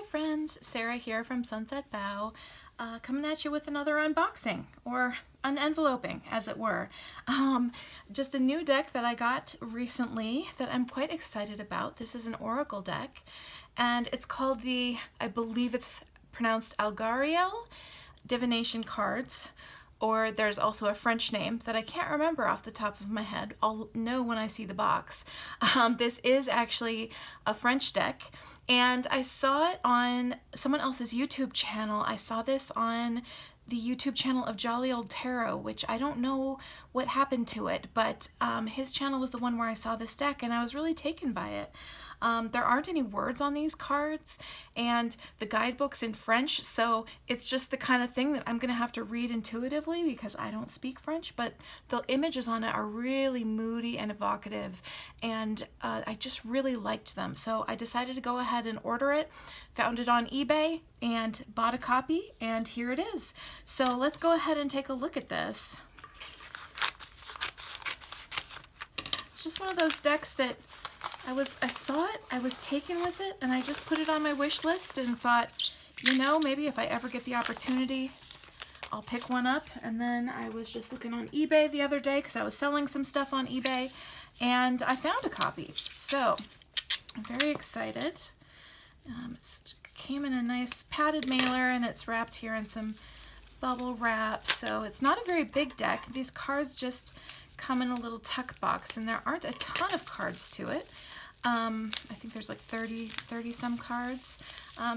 friends, Sarah here from Sunset Bow, coming at you with another unboxing, or unenveloping as it were. Just a new deck that I got recently that I'm quite excited about. This is an Oracle deck, and it's called the, I believe it's pronounced Algariel Divination cards, or there's also a French name that I can't remember off the top of my head. I'll know when I see the box. This is actually a French deck, and I saw it on someone else's YouTube channel. I saw this on the YouTube channel of Jolly Old Tarot, which I don't know what happened to it, but his channel was the one where I saw this deck, and I was really taken by it. There aren't any words on these cards, and the guidebook's in French, so it's just the kind of thing that I'm going to have to read intuitively because I don't speak French, but the images on it are really moody and evocative, and I just really liked them. So I decided to go ahead and order it, found it on eBay, and bought a copy, and here it is. So let's go ahead and take a look at this. It's just one of those decks that I saw it, I was taken with it, and I just put it on my wish list and thought, you know, maybe if I ever get the opportunity, I'll pick one up. And then I was just looking on eBay the other day because I was selling some stuff on eBay, and I found a copy. So I'm very excited. It came in a nice padded mailer, and it's wrapped here in some bubble wrap. So it's not a very big deck. These cards just come in a little tuck box, and there aren't a ton of cards to it. I think there's like 30 some cards.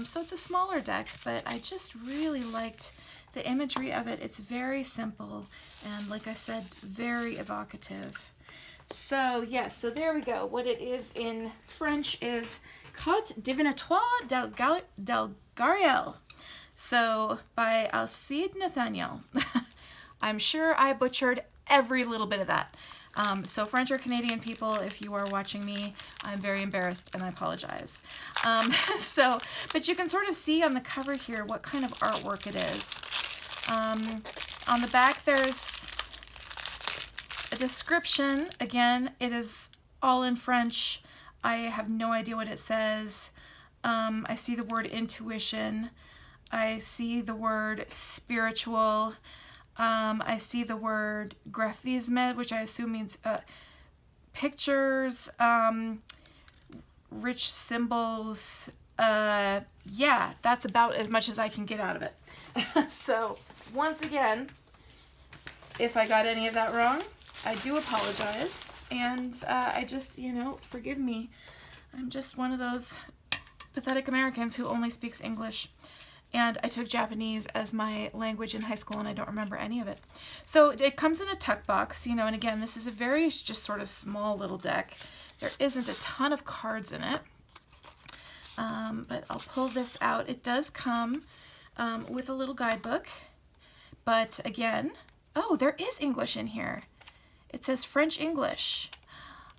So it's a smaller deck, but I just really liked the imagery of it. It's very simple, and like I said, very evocative. So yes, so there we go. What it is in French is Carte Divinatoire d'Algariel. So by Alcide Nathaniel. I'm sure I butchered every little bit of that. So French or Canadian people, if you are watching me, I'm very embarrassed and I apologize. But you can sort of see on the cover here what kind of artwork it is. On the back there's a description. Again, it is all in French. I have no idea what it says. I see the word intuition. I see the word spiritual. I see the word graphisme, which I assume means pictures, rich symbols. Yeah, that's about as much as I can get out of it. So once again, if I got any of that wrong, I do apologize. And I just, you know, forgive me. I'm just one of those pathetic Americans who only speaks English. And I took Japanese as my language in high school, and I don't remember any of it. So it comes in a tuck box, you know, and again, this is a very just sort of small little deck. There isn't a ton of cards in it, but I'll pull this out. It does come with a little guidebook, but again, oh, there is English in here. It says French English.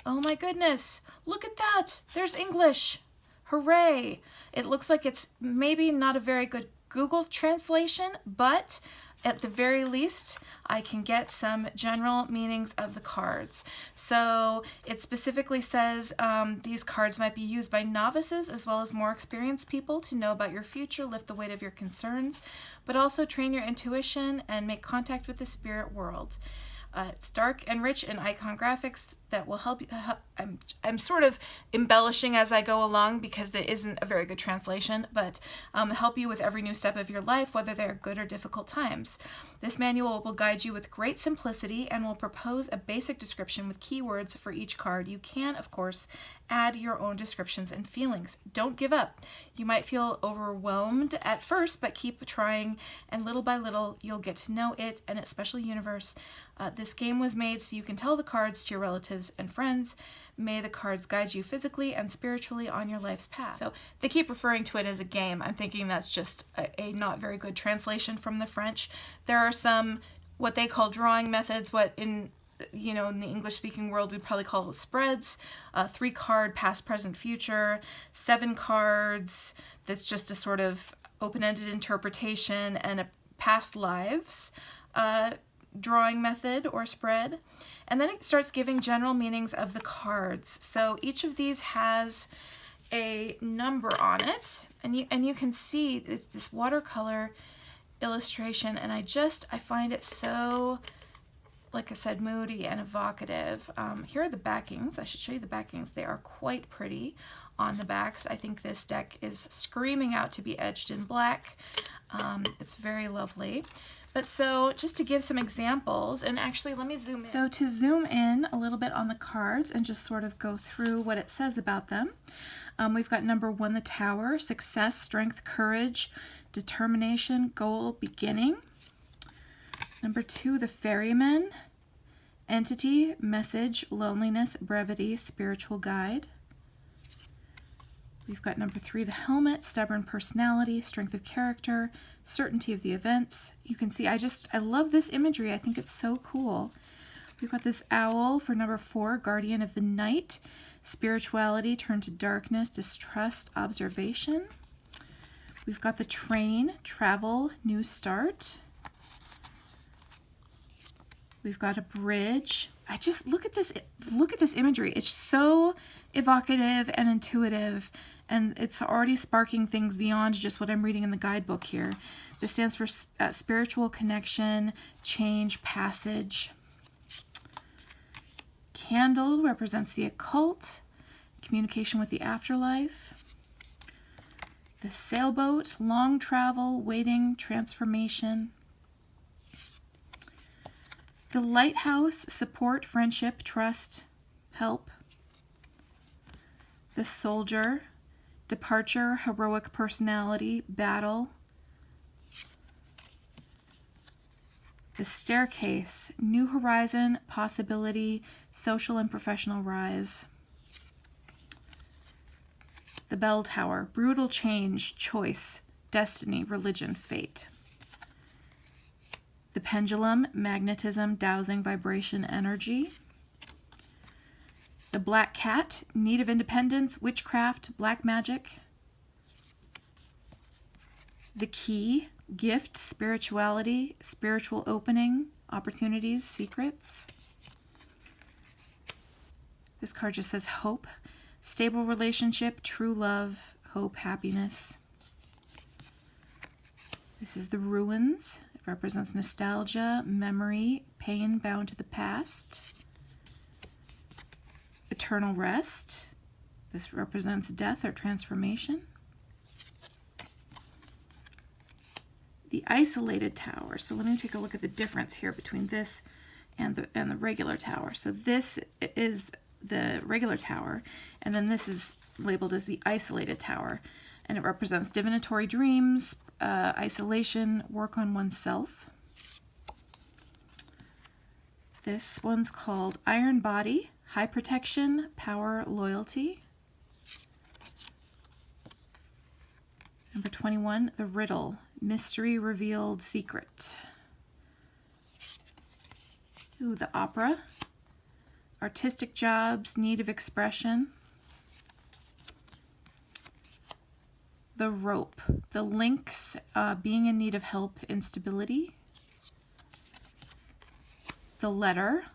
Oh my goodness, look at that, there's English. Hooray! It looks like it's maybe not a very good Google translation, but at the very least, I can get some general meanings of the cards. So it specifically says these cards might be used by novices as well as more experienced people to know about your future, lift the weight of your concerns, but also train your intuition and make contact with the spirit world. It's dark and rich in icon graphics that will help you. I'm sort of embellishing as I go along because there isn't a very good translation, but help you with every new step of your life, whether they're good or difficult times. This manual will guide you with great simplicity and will propose a basic description with keywords for each card. You can, of course, add your own descriptions and feelings. Don't give up. You might feel overwhelmed at first, but keep trying, and little by little, you'll get to know it and its special universe. This game was made so you can tell the cards to your relatives and friends. May the cards guide you physically and spiritually on your life's path. So they keep referring to it as a game. I'm thinking that's just a not very good translation from the French. There are some what they call drawing methods, what in the English-speaking world we'd probably call spreads, 3-card past, present, future, 7 cards that's just a sort of open-ended interpretation, and a past lives drawing method or spread. And then it starts giving general meanings of the cards. So each of these has a number on it, and you can see this watercolor illustration, and I find it so, like I said, moody and evocative. Here are the backings. I should show you the backings. They are quite pretty on the backs. I think this deck is screaming out to be edged in black. It's very lovely. But so just to give some examples, and actually let me zoom in. So to zoom in a little bit on the cards and just sort of go through what it says about them. We've got number 1, the Tower, success, strength, courage, determination, goal, beginning. Number 2, the Ferryman, entity, message, loneliness, brevity, spiritual guide. We've got number 3, the Helmet, stubborn personality, strength of character, certainty of the events. You can see, I love this imagery. I think it's so cool. We've got this Owl for number 4, guardian of the night, spirituality, turn to darkness, distrust, observation. We've got the Train, travel, new start. We've got a Bridge. I just look at this imagery. It's so evocative and intuitive, and it's already sparking things beyond just what I'm reading in the guidebook here. This stands for spiritual connection, change, passage. Candle represents the occult, communication with the afterlife. The Sailboat, long travel, waiting, transformation. The Lighthouse, support, friendship, trust, help. The Soldier, departure, heroic personality, battle. The Staircase, new horizon, possibility, social and professional rise. The Bell Tower, brutal change, choice, destiny, religion, fate. The Pendulum, magnetism, dowsing, vibration, energy. The Black Cat, need of independence, witchcraft, black magic. The Key, gift, spirituality, spiritual opening, opportunities, secrets. This card just says hope, stable relationship, true love, hope, happiness. This is the Ruins. It represents nostalgia, memory, pain bound to the past. Eternal rest. This represents death or transformation. The Isolated Tower. So let me take a look at the difference here between this and the regular tower. So this is the regular tower, and then this is labeled as the Isolated Tower, and it represents divinatory dreams, isolation, work on oneself. This one's called Iron Body, high protection, power, loyalty. Number 21, the Riddle, mystery revealed, secret. Ooh, the Opera, artistic jobs, need of expression. The Rope, the Lynx, being in need of help, instability. The Letter,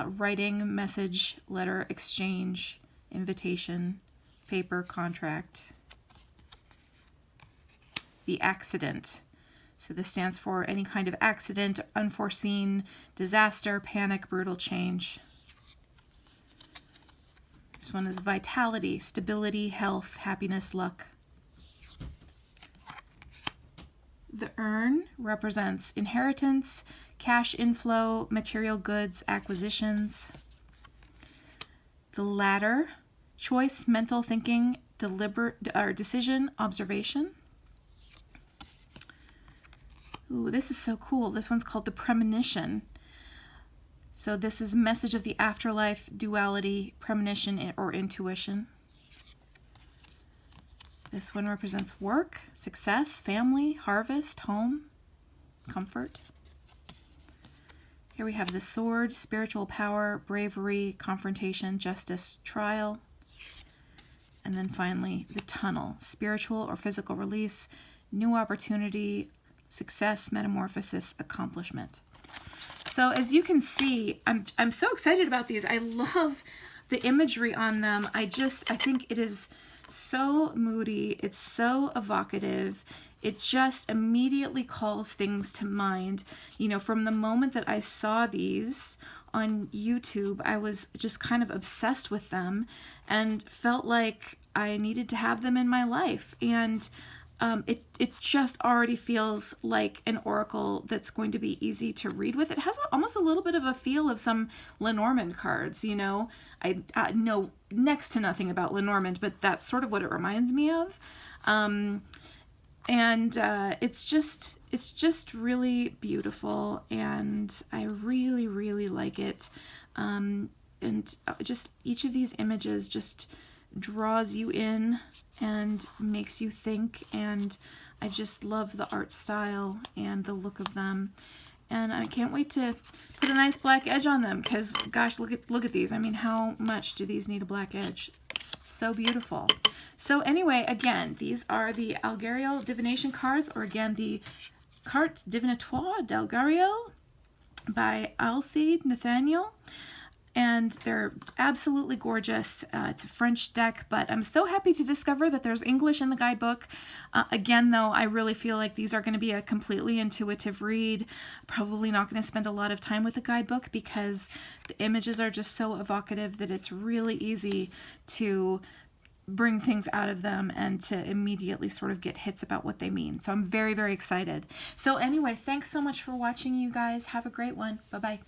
writing, message, letter, exchange, invitation, paper, contract. The Accident, so this stands for any kind of accident, unforeseen, disaster, panic, brutal change. This one is Vitality, stability, health, happiness, luck. The Urn represents inheritance, cash inflow, material goods, acquisitions. The Ladder, choice, mental thinking, deliberate or decision, observation. Ooh, this is so cool. This one's called the Premonition. So this is message of the afterlife, duality, premonition, or intuition. This one represents work, success, family, harvest, home, comfort. Here we have the Sword, spiritual power, bravery, confrontation, justice, trial. And then finally, the Tunnel, spiritual or physical release, new opportunity, success, metamorphosis, accomplishment. So as you can see, I'm so excited about these. I love the imagery on them. I think it is so moody. It's so evocative. It just immediately calls things to mind. You know, from the moment that I saw these on YouTube, I was just kind of obsessed with them and felt like I needed to have them in my life. And it just already feels like an oracle that's going to be easy to read with. It has almost a little bit of a feel of some Lenormand cards, you know. I know next to nothing about Lenormand, but that's sort of what it reminds me of. It's just really beautiful, and I really, really like it. Just each of these images just draws you in and makes you think, and I just love the art style and the look of them, and I can't wait to put a nice black edge on them, because gosh, look at these. I mean, how much do these need a black edge? So beautiful. So anyway, again, these are the Algariel Divination cards, or again, the Carte Divinatoire d'Algariel by Alcide Nathaniel. And they're absolutely gorgeous. It's a French deck, but I'm so happy to discover that there's English in the guidebook. Again, though, I really feel like these are going to be a completely intuitive read. Probably not going to spend a lot of time with the guidebook because the images are just so evocative that it's really easy to bring things out of them and to immediately sort of get hits about what they mean. So I'm very, very excited. So anyway, thanks so much for watching, you guys. Have a great one. Bye-bye.